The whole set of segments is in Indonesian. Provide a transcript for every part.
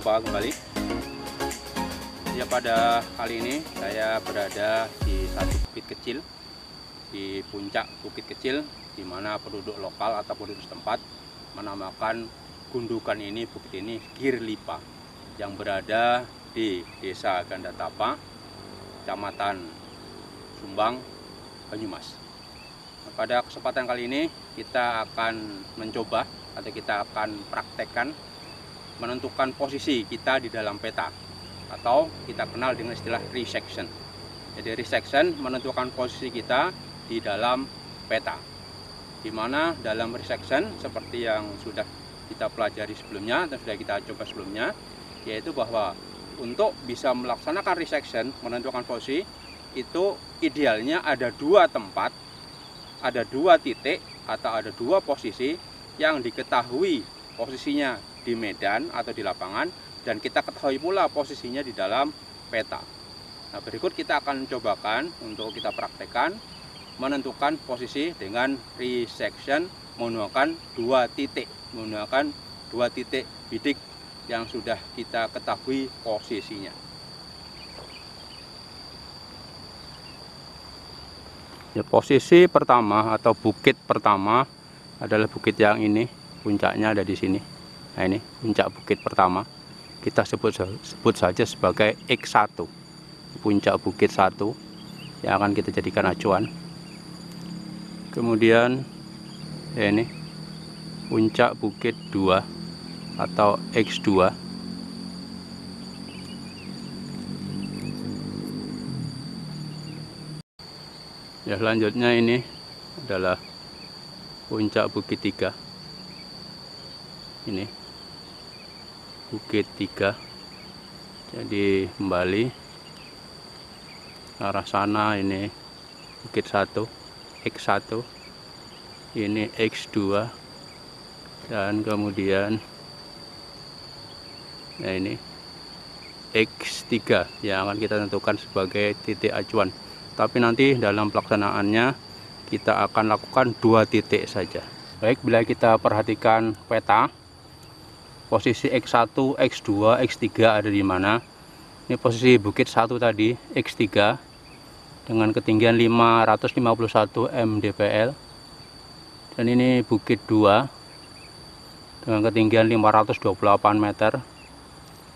Jumpa kembali. Ya, pada kali ini saya berada di satu bukit kecil, di puncak bukit kecil, di mana penduduk lokal atau penduduk setempat menamakan gundukan ini, bukit ini Girlipa, yang berada di Desa Gandatapa, Kecamatan Sumbang, Banyumas. Nah, pada kesempatan kali ini kita akan mencoba atau kita akan praktekkan menentukan posisi kita di dalam peta, atau kita kenal dengan istilah resection. Jadi resection menentukan posisi kita di dalam peta, di mana dalam resection seperti yang sudah kita pelajari sebelumnya dan sudah kita coba sebelumnya, yaitu bahwa untuk bisa melaksanakan resection, menentukan posisi, itu idealnya ada dua tempat, ada dua titik atau ada dua posisi yang diketahui posisinya di medan atau di lapangan, dan kita ketahui pula posisinya di dalam peta. Nah, berikut kita akan cobakan untuk kita praktekkan menentukan posisi dengan resection menggunakan dua titik bidik yang sudah kita ketahui posisinya. Ya, posisi pertama atau bukit pertama adalah bukit yang ini, puncaknya ada di sini. Nah, ini puncak bukit pertama, kita sebut saja sebagai X1, puncak bukit 1 yang akan kita jadikan acuan. Kemudian ya, ini puncak bukit 2 atau X2. Ya, selanjutnya ini adalah puncak bukit 3. Ini bukit 3. Jadi kembali arah sana, ini bukit 1 X1, ini X2, dan kemudian ya, ini X3 yang akan kita tentukan sebagai titik acuan. Tapi nanti dalam pelaksanaannya kita akan lakukan dua titik saja. Baik, bila kita perhatikan peta, posisi X1, X2, X3 ada di mana? Ini posisi bukit 1 tadi, X3, dengan ketinggian 551 mdpl. Dan ini bukit 2 dengan ketinggian 528 meter.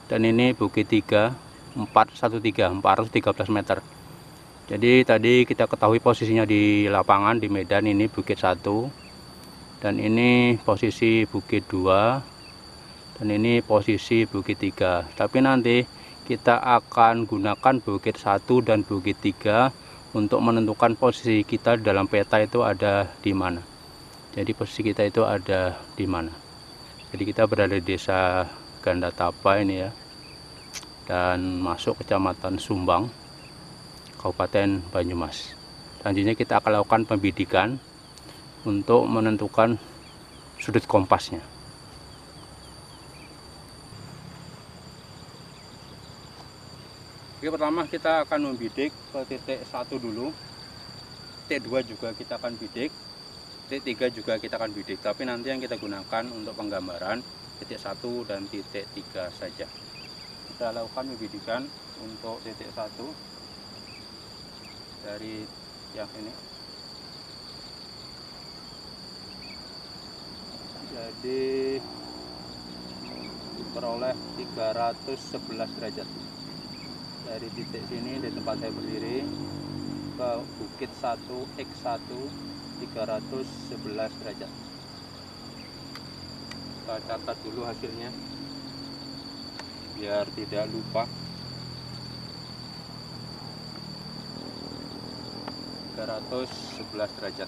Dan ini bukit 3, 413 meter. Jadi tadi kita ketahui posisinya di lapangan, di medan, ini bukit 1. Dan ini posisi bukit 2. Dan ini posisi bukit 3. Tapi nanti kita akan gunakan bukit 1 dan bukit 3 untuk menentukan posisi kita dalam peta itu ada di mana. Jadi posisi kita itu ada di mana. Jadi kita berada di Desa Gandatapa ini ya, dan masuk Kecamatan Sumbang, Kabupaten Banyumas. Selanjutnya kita akan lakukan pembidikan untuk menentukan sudut kompasnya. Oke, pertama kita akan membidik ke titik 1 dulu. Titik 2 juga kita akan bidik. Titik 3 juga kita akan bidik. Tapi nanti yang kita gunakan untuk penggambaran titik 1 dan titik 3 saja. Kita lakukan pembidikan untuk titik 1 dari yang ini. Jadi diperoleh 311 derajat. Dari titik sini, di tempat saya berdiri, ke bukit 1 X1, 311 derajat. Kita catat dulu hasilnya biar tidak lupa. 311 derajat.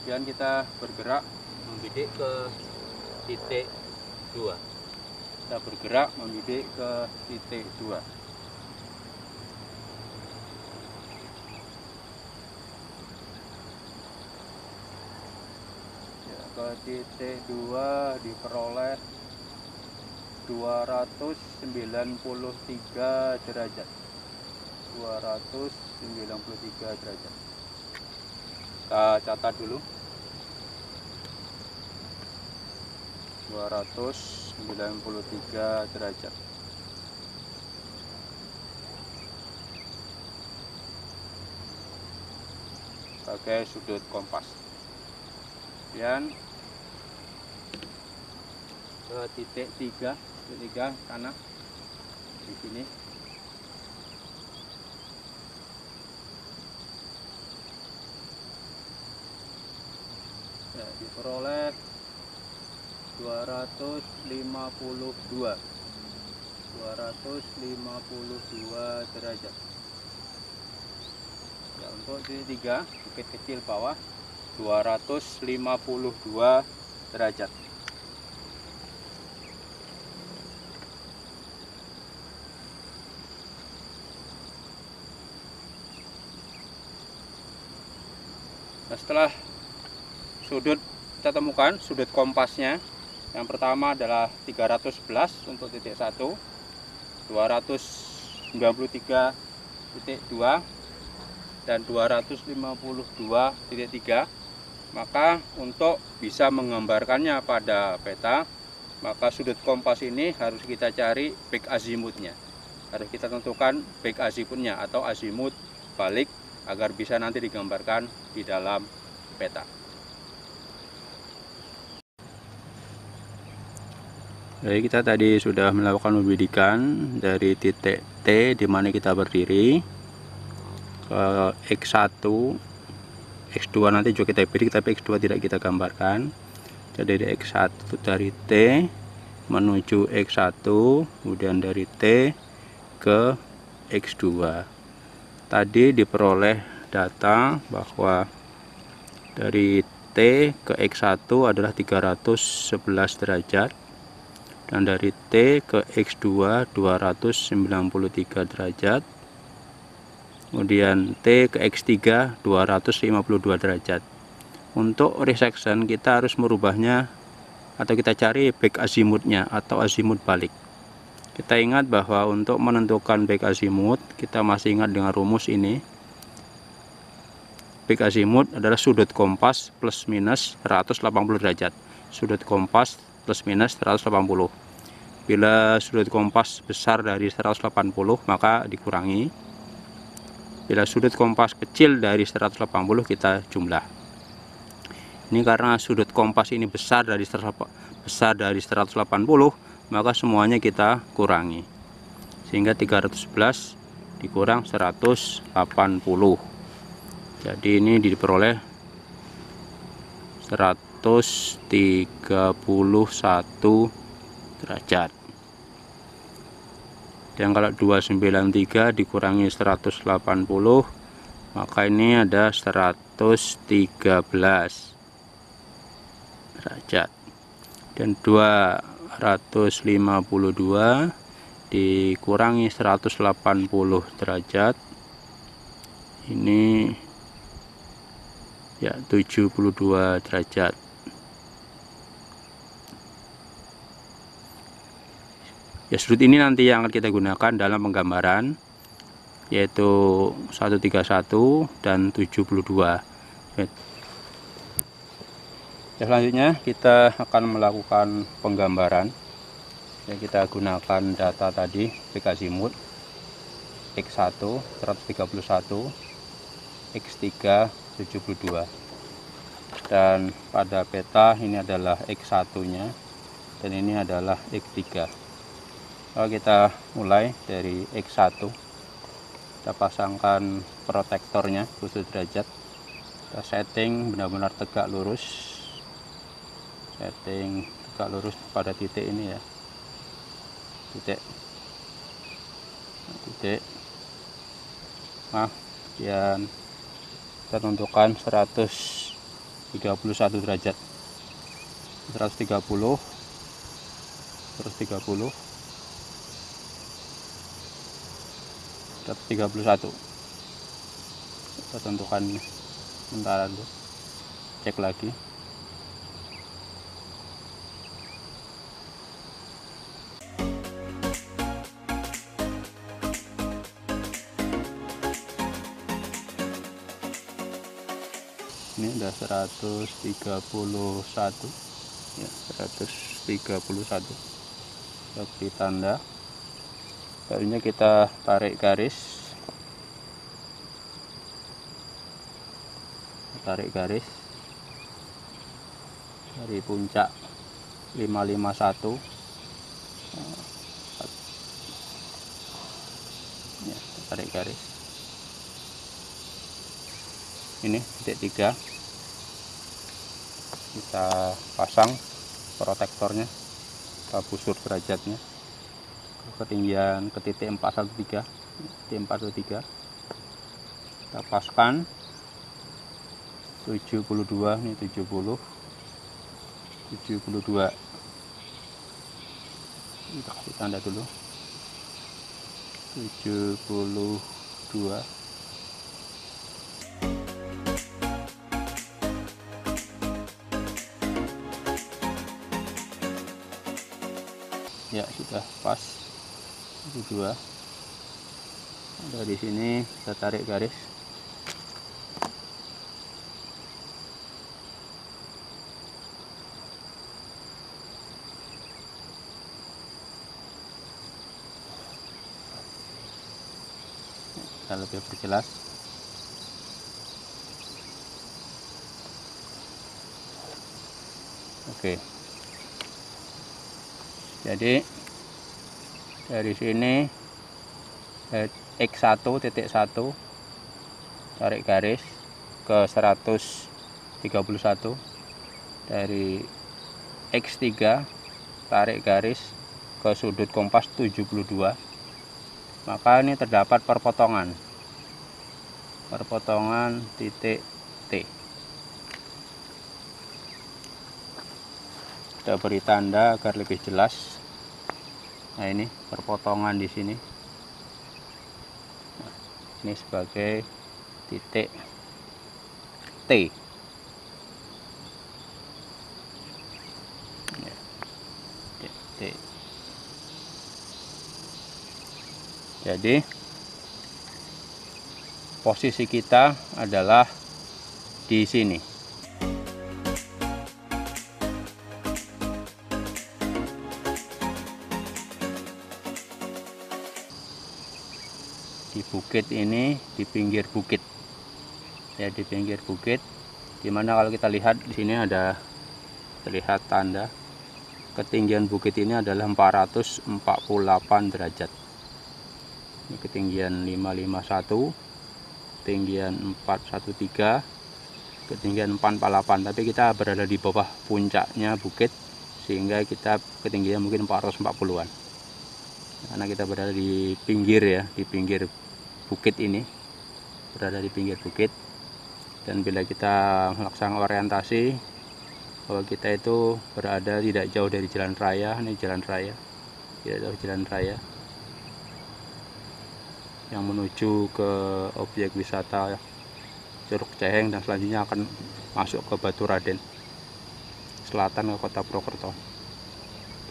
Kemudian kita bergerak membidik ke titik 2. Kita bergerak membidik ke titik 2. Ya, ke titik 2 diperoleh 293 derajat. 293 derajat. Kita catat dulu 293 derajat. Sebagai sudut kompas. Kemudian ke titik 3 sana di sini. Ya, diperoleh 252 derajat. Ya, untuk titik 3 bukit kecil bawah 252 derajat. Nah, setelah sudut kita temukan sudut kompasnya, yang pertama adalah 311 untuk titik 1, 293.2 dan 252.3. Maka untuk bisa menggambarkannya pada peta, maka sudut kompas ini harus kita cari back azimutnya. Harus kita tentukan back azimutnya atau azimut balik agar bisa nanti digambarkan di dalam peta. Jadi kita tadi sudah melakukan pembidikan dari titik T di mana kita berdiri ke X1, X2 nanti juga kita bidik, tapi X2 tidak kita gambarkan. Jadi dari X1 dari T menuju X1, kemudian dari T ke X2. Tadi diperoleh data bahwa dari T ke X1 adalah 311 derajat dan dari T ke X2 293 derajat, kemudian T ke X3 252 derajat. Untuk resection kita harus merubahnya atau kita cari back azimutnya atau azimut balik. Kita ingat bahwa untuk menentukan back azimut kita masih ingat dengan rumus ini. Back azimut adalah sudut kompas plus minus 180 derajat. Sudut kompas plus minus 180. Bila sudut kompas besar dari 180 maka dikurangi. Bila sudut kompas kecil dari 180 kita jumlah. Ini karena sudut kompas ini besar dari 180 maka semuanya kita kurangi. Sehingga 311 dikurang 180. Jadi ini diperoleh 131 derajat. Dan kalau 293 dikurangi 180 maka ini ada 113 derajat. Dan 252 dikurangi 180 derajat ini ya 72 derajat. Ya, sudut ini nanti yang akan kita gunakan dalam penggambaran, yaitu 131 dan 72. Ya, selanjutnya kita akan melakukan penggambaran. Ya, kita gunakan data tadi back azimut X1 131, X3 72. Dan pada peta ini adalah X1 nya dan ini adalah X3. Kalau kita mulai dari X1, kita pasangkan protektornya 7 derajat, kita setting benar-benar tegak lurus, setting tegak lurus pada titik ini ya, titik dan kita tentukan 131 derajat, 130 131. Kita tentukan sementara dulu, cek lagi. Ini udah 131 ya, 131. Kita beri tanda. Selanjutnya kita tarik garis, dari puncak 551 ya, tarik garis ini titik 3, kita pasang protektornya, kita busur derajatnya ketinggian ke titik 413, kita paskan 72, ini 72, kita kasih tanda dulu 72. Ya, sudah pas 72. Dari sini kita tarik garis. Kita lebih perjelas. Oke. Jadi dari sini X1.1 tarik garis ke 131, dari X3 tarik garis ke sudut kompas 72, maka ini terdapat perpotongan titik T. Kita beri tanda agar lebih jelas. Nah, ini perpotongan di sini. Nah, ini sebagai titik T. Ya, titik T. Jadi posisi kita adalah di sini. Di bukit ini, di pinggir bukit. Ya, di pinggir bukit. Dimana kalau kita lihat di sini ada terlihat tanda ketinggian bukit ini adalah 448 derajat. Ini ketinggian 551, ketinggian 413, ketinggian 448, tapi kita berada di bawah puncaknya bukit sehingga kita ketinggian mungkin 440-an. Karena kita berada di pinggir ya, di pinggir bukit ini, berada di pinggir bukit. Dan bila kita melaksanakan orientasi bahwa kita itu berada tidak jauh dari jalan raya, ini jalan raya, tidak jauh jalan raya yang menuju ke objek wisata Curug Ceheng, dan selanjutnya akan masuk ke Baturaden selatan ke Kota Purwokerto.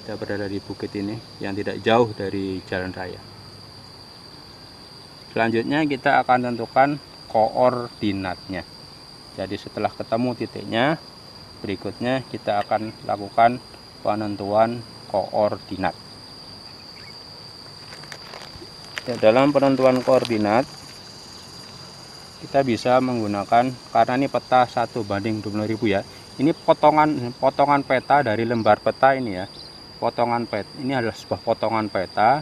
Kita berada di bukit ini yang tidak jauh dari jalan raya. Selanjutnya kita akan tentukan koordinatnya. Jadi setelah ketemu titiknya, berikutnya kita akan lakukan penentuan koordinat. Ya, dalam penentuan koordinat kita bisa menggunakan, karena ini peta 1:20.000 ya. Ini potongan peta dari lembar peta ini ya. Ini adalah sebuah potongan peta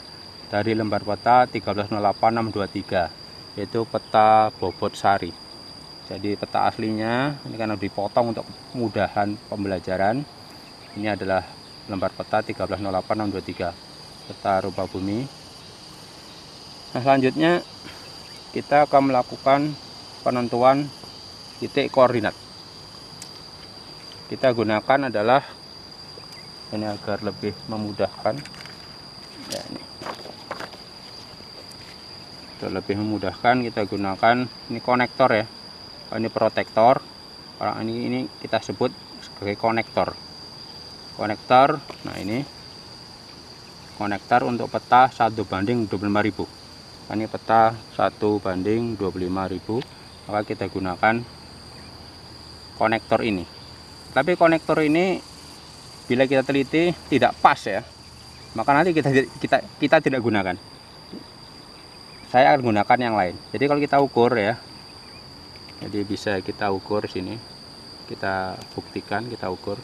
dari lembar peta 1308-623, yaitu peta Bobot Sari. Jadi peta aslinya ini karena dipotong untuk kemudahan pembelajaran. Ini adalah lembar peta 1308-623, peta rupa bumi. Nah, selanjutnya kita akan melakukan penentuan titik koordinat. Kita gunakan adalah ini agar lebih memudahkan. Ya, ini. Untuk lebih memudahkan kita gunakan ini konektor ya. Ini protektor. Kalau ini kita sebut sebagai konektor. Nah, ini konektor untuk peta 1:25.000. Ini peta 1:25.000, maka kita gunakan konektor ini. Tapi konektor ini bila kita teliti tidak pas ya, maka nanti kita tidak gunakan. Saya akan gunakan yang lain. Jadi kalau kita ukur ya, jadi bisa kita ukur sini, kita buktikan, kita ukur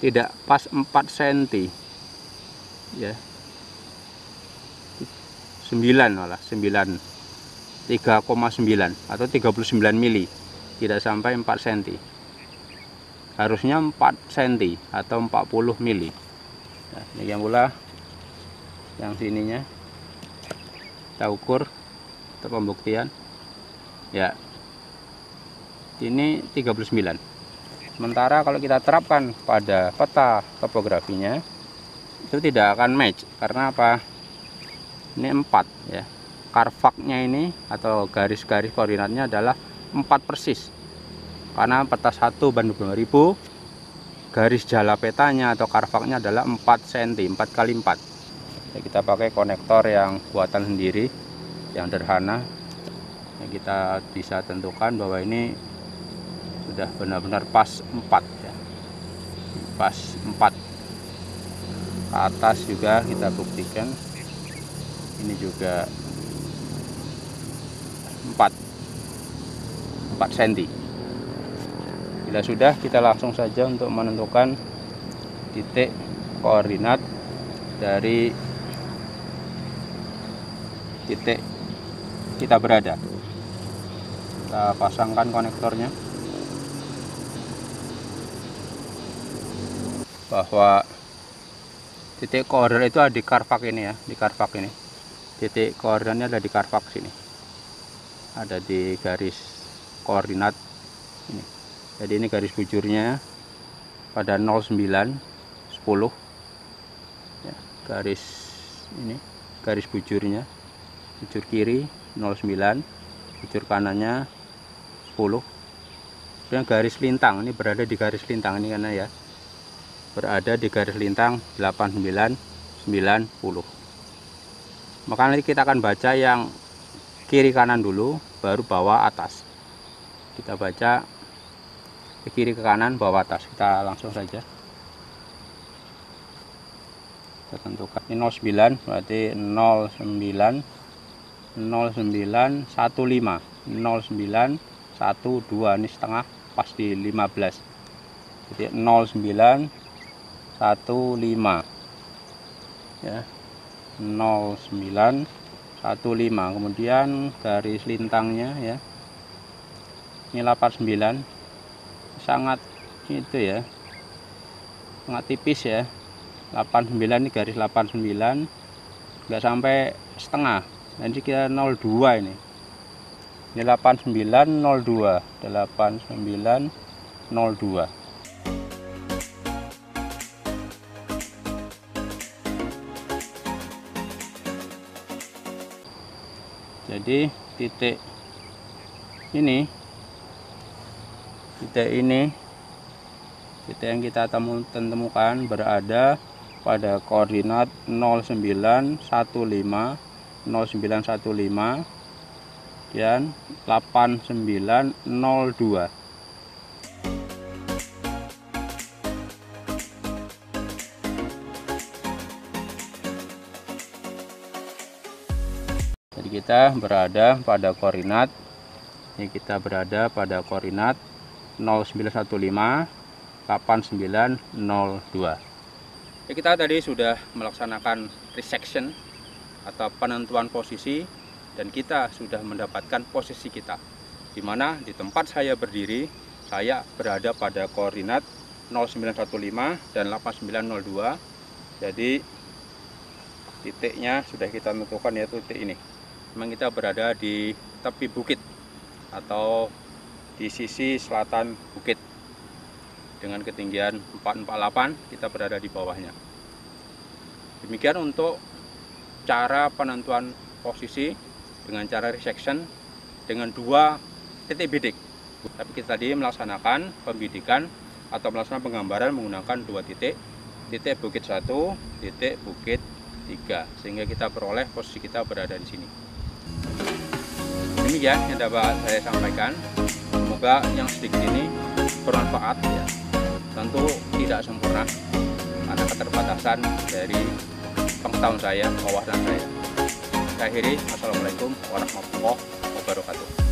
tidak pas 4 cm ya, 9 malah 9, 3,9 atau 39 mili, tidak sampai 4 cm, harusnya 4 cm atau 40 mili. Nah, ini yang pula yang sininya kita ukur untuk pembuktian ya, ini 39. Sementara kalau kita terapkan pada peta topografinya itu tidak akan match. Karena apa? Ini 4 ya, karvaknya ini atau garis-garis koordinatnya adalah 4 persis. Karena peta 1 Bandung 2000, garis jala petanya atau karvaknya adalah 4 cm, 4 kali 4. Kita pakai konektor yang buatan sendiri, yang sederhana. Kita bisa tentukan bahwa ini sudah benar-benar pas 4 ya, pas 4. Ke atas juga kita buktikan, ini juga 4 cm. Bila sudah, kita langsung saja untuk menentukan titik koordinat dari titik kita berada. Kita pasangkan konektornya, bahwa titik koordinat itu ada di karvak ini ya, di karvak ini. Titik koordinatnya ada di karvak sini, ada di garis koordinat ini. Jadi ini garis bujurnya pada 09, 10 ya, garis ini garis bujurnya, bujur kiri 09, bujur kanannya 10. Dan garis lintang ini berada di garis lintang ini karena ya, berada di garis lintang 89, 90. Maka nanti kita akan baca yang kiri kanan dulu, baru bawah atas. Kita baca ke kiri ke kanan, bawah atas. Kita langsung saja kita tentukan. Ini 09 berarti 09, 09, 15, 09, 12, ini setengah pas di 15. Jadi 09, 15 ya, 09, 15. Kemudian garis lintangnya ya, ini 89, sangat itu ya, sangat tipis ya. 89 ini garis 89, enggak sampai setengah. Nanti kita 02 ini 89, 02, 89, 02. Jadi titik ini, titik yang kita temukan berada pada koordinat 0915, 0915 dan 8902. Jadi kita berada pada koordinat, ini kita berada pada koordinat 0915, 8902. Ya, kita tadi sudah melaksanakan resection atau penentuan posisi, dan kita sudah mendapatkan posisi kita, di mana di tempat saya berdiri, saya berada pada koordinat 0915 dan 8902. Jadi titiknya sudah kita tentukan, yaitu titik ini. Memang kita berada di tepi bukit atau di sisi selatan bukit dengan ketinggian 448, kita berada di bawahnya. Demikian untuk cara penentuan posisi dengan cara resection dengan 2 titik bidik. Tapi kita tadi melaksanakan pembidikan atau melaksanakan penggambaran menggunakan 2 titik, titik bukit 1, titik bukit 3, sehingga kita peroleh posisi kita berada di sini. Demikian yang dapat saya sampaikan. Semoga yang sedikit ini bermanfaat ya. Tentu tidak sempurna karena keterbatasan dari pengetahuan saya, wawasan saya. Saya akhiri, Assalamualaikum warahmatullahi wabarakatuh.